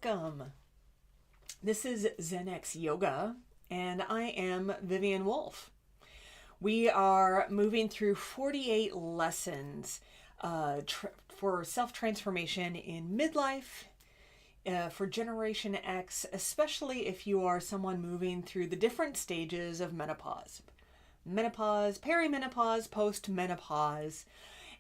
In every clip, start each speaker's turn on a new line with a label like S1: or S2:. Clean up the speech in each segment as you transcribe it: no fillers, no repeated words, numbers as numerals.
S1: welcome. This is Zen-X Yoga, and I am Vivian Wolf. We are moving through 48 lessons for self-transformation in midlife, for Generation X, especially if you are someone moving through the different stages of menopause. Menopause, perimenopause, post-menopause.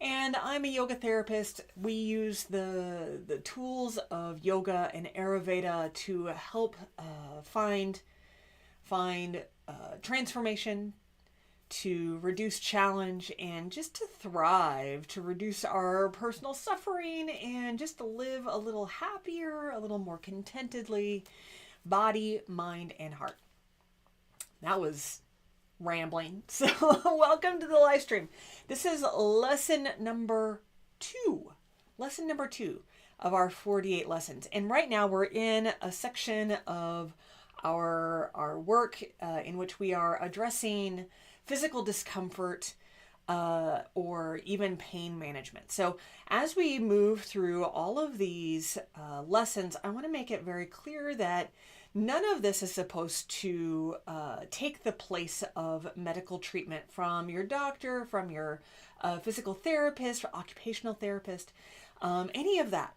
S1: And I'm a yoga therapist. We use the tools of yoga and Ayurveda to help find transformation, to reduce challenge, and just to thrive, to reduce our personal suffering, and just to live a little happier, a little more contentedly, body, mind, and heart. That was rambling. So welcome to the live stream. This is lesson number 2. Lesson number 2 of our 48 lessons. And right now we're in a section of our work in which we are addressing physical discomfort or even pain management. So as we move through all of these lessons, I want to make it very clear that none of this is supposed to take the place of medical treatment from your doctor, from your physical therapist or occupational therapist, any of that.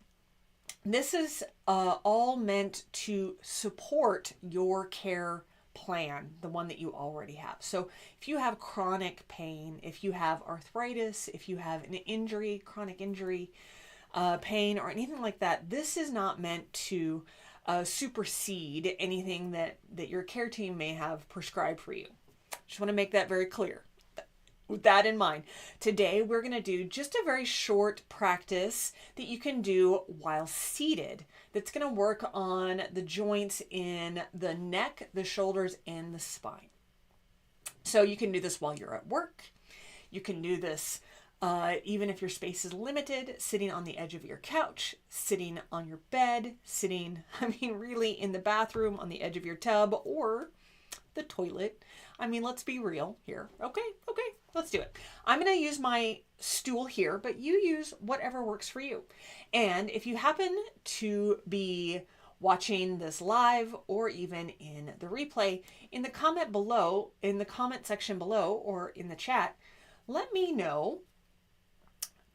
S1: This is all meant to support your care plan, the one that you already have. So if you have chronic pain, if you have arthritis, if you have an injury, chronic injury, pain, or anything like that, this is not meant to supersede anything that your care team may have prescribed for you. Just want to make that very clear. With that in mind, today we're going to do just a very short practice that you can do while seated that's going to work on the joints in the neck, the shoulders, and the spine. So you can do this while you're at work. You can do this even if your space is limited, sitting on the edge of your couch, sitting on your bed, really in the bathroom, on the edge of your tub, or the toilet. Let's be real here. Okay, let's do it. I'm going to use my stool here, but you use whatever works for you. And if you happen to be watching this live or even in the replay, in the comment section below, or in the chat, let me know,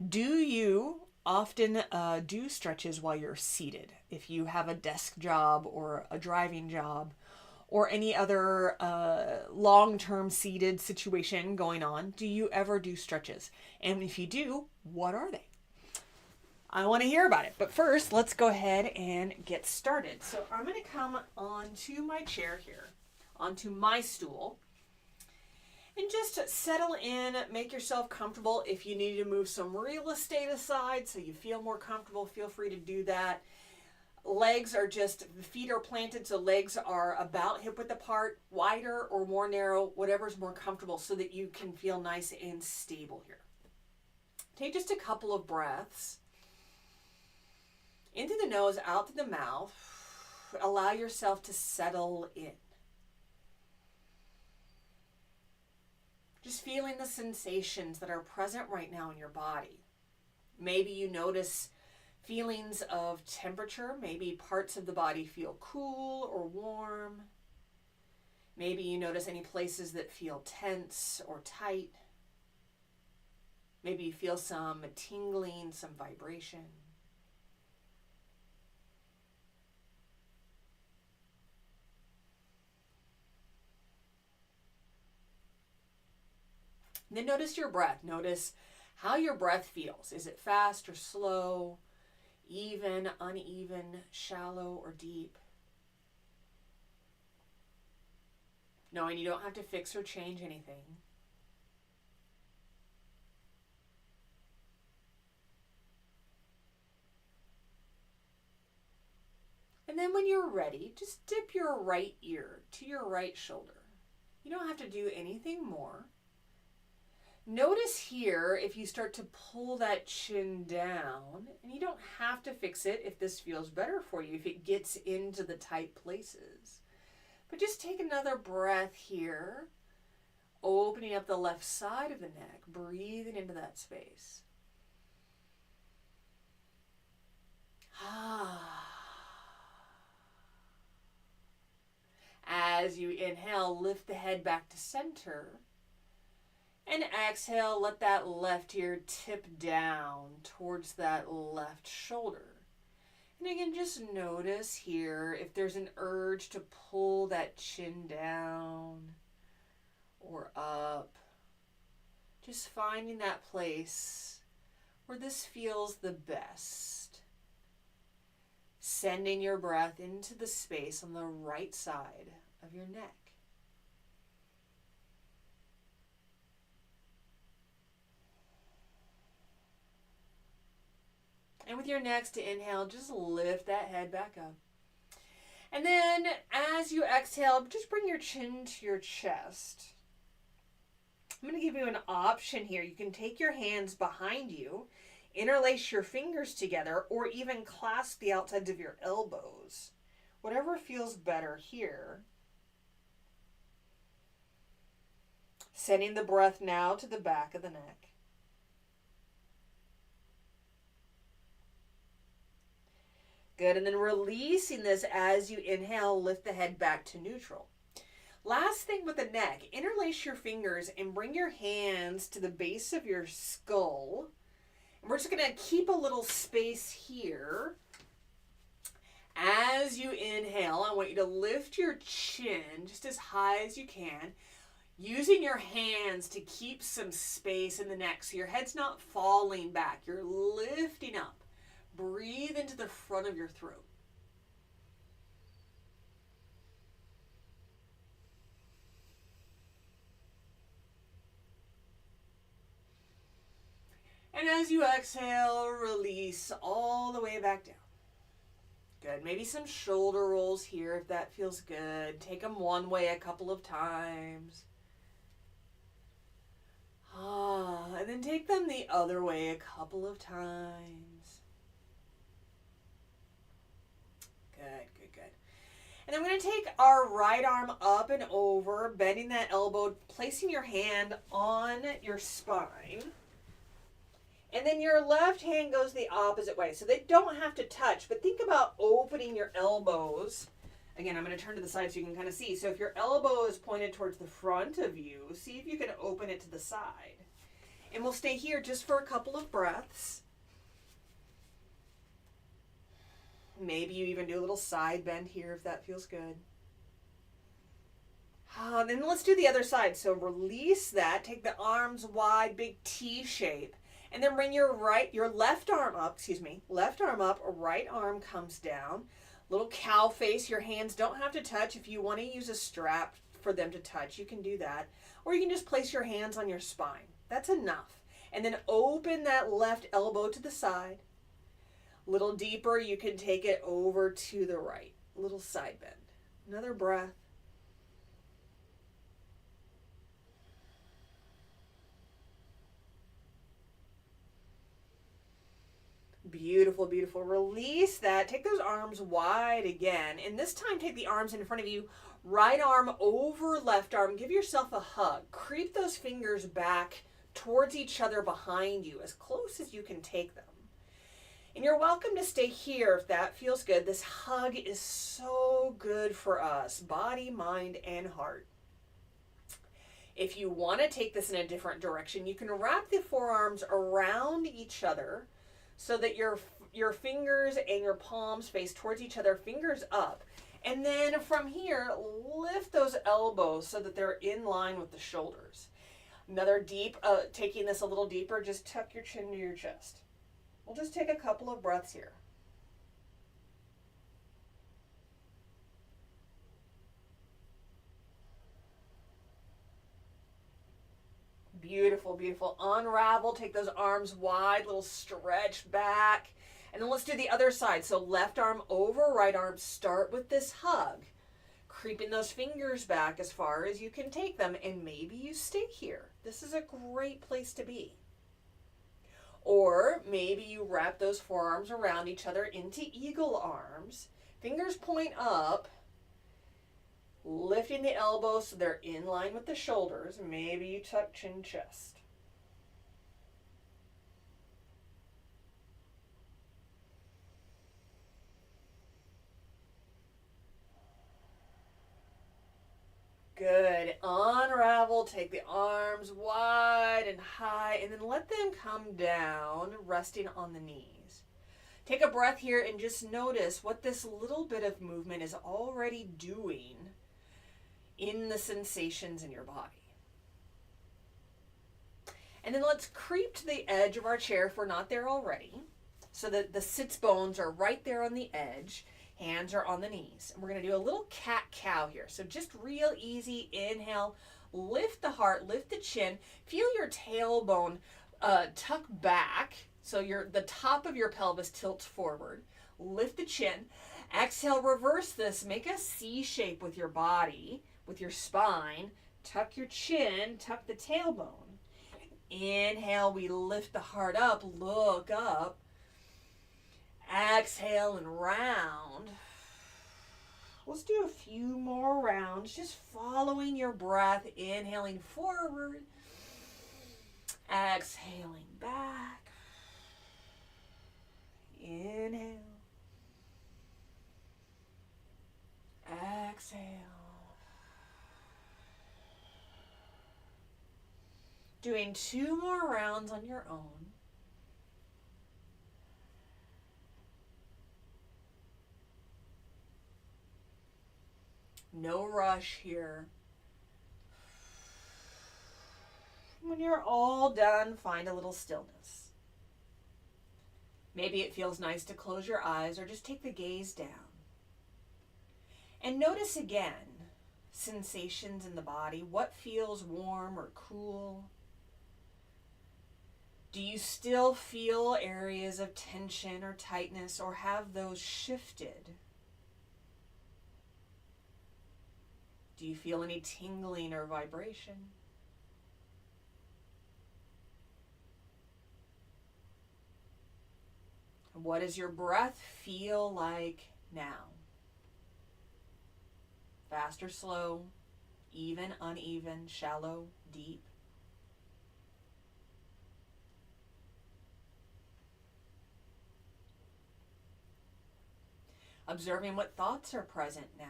S1: do you often do stretches while you're seated? If you have a desk job or a driving job or any other long-term seated situation going on, do you ever do stretches? And if you do, what are they? I want to hear about it. But first, let's go ahead and get started. So I'm going to come onto my chair here, onto my stool, and just settle in, make yourself comfortable. If you need to move some real estate aside so you feel more comfortable, feel free to do that. The feet are planted, so legs are about hip width apart, wider or more narrow, whatever's more comfortable, so that you can feel nice and stable here. Take just a couple of breaths. Into the nose, out through the mouth. Allow yourself to settle in. Just feeling the sensations that are present right now in your body. Maybe you notice feelings of temperature. Maybe parts of the body feel cool or warm. Maybe you notice any places that feel tense or tight. Maybe you feel some tingling, some vibration. Then notice your breath. Notice how your breath feels. Is it fast or slow? Even, uneven, shallow, or deep? Knowing you don't have to fix or change anything. And then when you're ready, just dip your right ear to your right shoulder. You don't have to do anything more. Notice here if you start to pull that chin down, and you don't have to fix it if this feels better for you, if it gets into the tight places. But just take another breath here, opening up the left side of the neck, breathing into that space. as you inhale, lift the head back to center. And exhale, let that left ear tip down towards that left shoulder. And again, just notice here if there's an urge to pull that chin down or up. Just finding that place where this feels the best. Sending your breath into the space on the right side of your neck. And with your next inhale, just lift that head back up. And then as you exhale, just bring your chin to your chest. I'm going to give you an option here. You can take your hands behind you, interlace your fingers together, or even clasp the outsides of your elbows. Whatever feels better here. Sending the breath now to the back of the neck. Good, and then releasing this as you inhale, lift the head back to neutral. Last thing with the neck, interlace your fingers and bring your hands to the base of your skull. And we're just going to keep a little space here. As you inhale, I want you to lift your chin just as high as you can, using your hands to keep some space in the neck so your head's not falling back. You're lifting up. Breathe into the front of your throat. And as you exhale, release all the way back down. Good. Maybe some shoulder rolls here if that feels good. Take them one way a couple of times. And then take them the other way a couple of times. Good. And then we're going to take our right arm up and over, bending that elbow, placing your hand on your spine. And then your left hand goes the opposite way. So they don't have to touch, but think about opening your elbows. Again, I'm going to turn to the side so you can kind of see. So if your elbow is pointed towards the front of you, see if you can open it to the side. And we'll stay here just for a couple of breaths. Maybe you even do a little side bend here if that feels good. Then let's do the other side. So release that. Take the arms wide, big T shape. And then bring your left arm up, right arm comes down. Little cow face, your hands don't have to touch. If you want to use a strap for them to touch, you can do that. Or you can just place your hands on your spine. That's enough. And then open that left elbow to the side. Little deeper, you can take it over to the right. Little side bend. Another breath. Beautiful, beautiful. Release that. Take those arms wide again. And this time, take the arms in front of you. Right arm over left arm. Give yourself a hug. Creep those fingers back towards each other behind you, as close as you can take them. And you're welcome to stay here if that feels good. This hug is so good for us, body, mind, and heart. If you want to take this in a different direction, you can wrap the forearms around each other so that your fingers and your palms face towards each other, fingers up. And then from here, lift those elbows so that they're in line with the shoulders. Another deep, taking this a little deeper, just tuck your chin to your chest. We'll just take a couple of breaths here. Beautiful, beautiful. Unravel, take those arms wide, little stretch back. And then let's do the other side. So left arm over, right arm, start with this hug. Creeping those fingers back as far as you can take them, and maybe you stay here. This is a great place to be. Or maybe you wrap those forearms around each other into eagle arms. Fingers point up, lifting the elbows so they're in line with the shoulders. Maybe you tuck chin, chest. inhale, take the arms wide and high, and then let them come down, resting on the knees. Take a breath here and just notice what this little bit of movement is already doing in the sensations in your body. And then let's creep to the edge of our chair if we're not there already, so that the sits bones are right there on the edge. Hands are on the knees. And we're going to do a little cat-cow here. So just real easy. Inhale, lift the heart, lift the chin. Feel your tailbone tuck back. So the top of your pelvis tilts forward. Lift the chin. Exhale, reverse this. Make a C shape with your body, with your spine. Tuck your chin, tuck the tailbone. Inhale, we lift the heart up, look up. Exhale and round. Let's do a few more rounds, just following your breath, inhaling forward, exhaling back. Inhale, exhale. Doing 2 more rounds on your own. No rush here. When you're all done, find a little stillness. Maybe it feels nice to close your eyes or just take the gaze down. And notice again sensations in the body. What feels warm or cool? Do you still feel areas of tension or tightness, or have those shifted? Do you feel any tingling or vibration? What does your breath feel like now? Fast or slow, even, uneven, shallow, deep? Observing what thoughts are present now.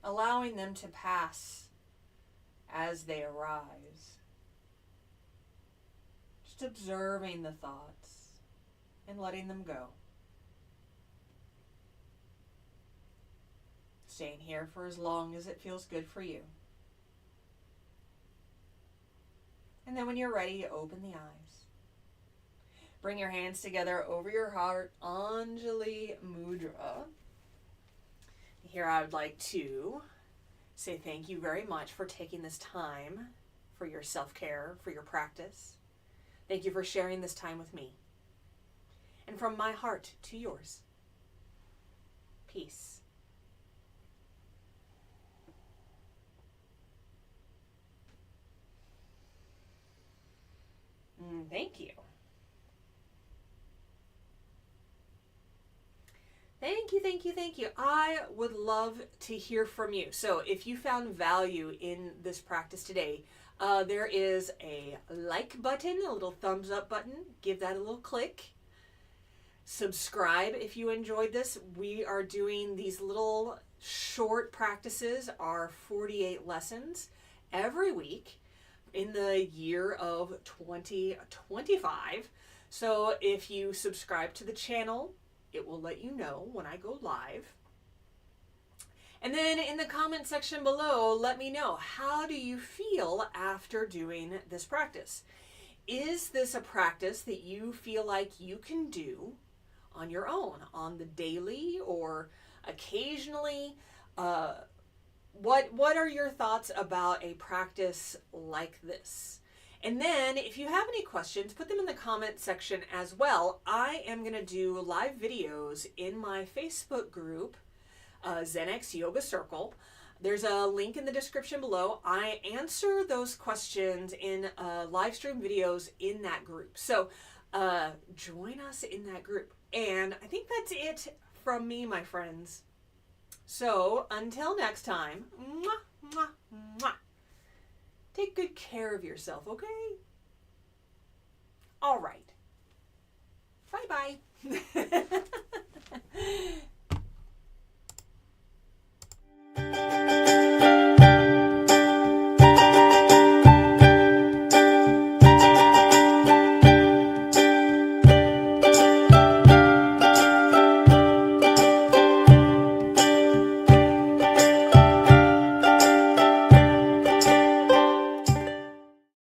S1: Allowing them to pass as they arise. Just observing the thoughts and letting them go. Staying here for as long as it feels good for you. And then when you're ready, open the eyes. Bring your hands together over your heart, Anjali Mudra. Here I would like to say thank you very much for taking this time for your self-care, for your practice. Thank you for sharing this time with me. And from my heart to yours, peace. Thank you. Thank you, thank you, thank you. I would love to hear from you. So if you found value in this practice today, there is a like button, a little thumbs up button. Give that a little click. Subscribe if you enjoyed this. We are doing these little short practices, our 48 lessons every week in the year of 2025. So if you subscribe to the channel, it will let you know when I go live. And then in the comment section below, let me know, how do you feel after doing this practice? Is this a practice that you feel like you can do on your own, on the daily or occasionally? What are your thoughts about a practice like this? And then if you have any questions, put them in the comment section as well. I am going to do live videos in my Facebook group, Zen-X Yoga Circle. There's a link in the description below. I answer those questions in live stream videos in that group. So join us in that group. And I think that's it from me, my friends. So until next time, mwah, mwah, mwah. Take good care of yourself, okay? All right. Bye-bye.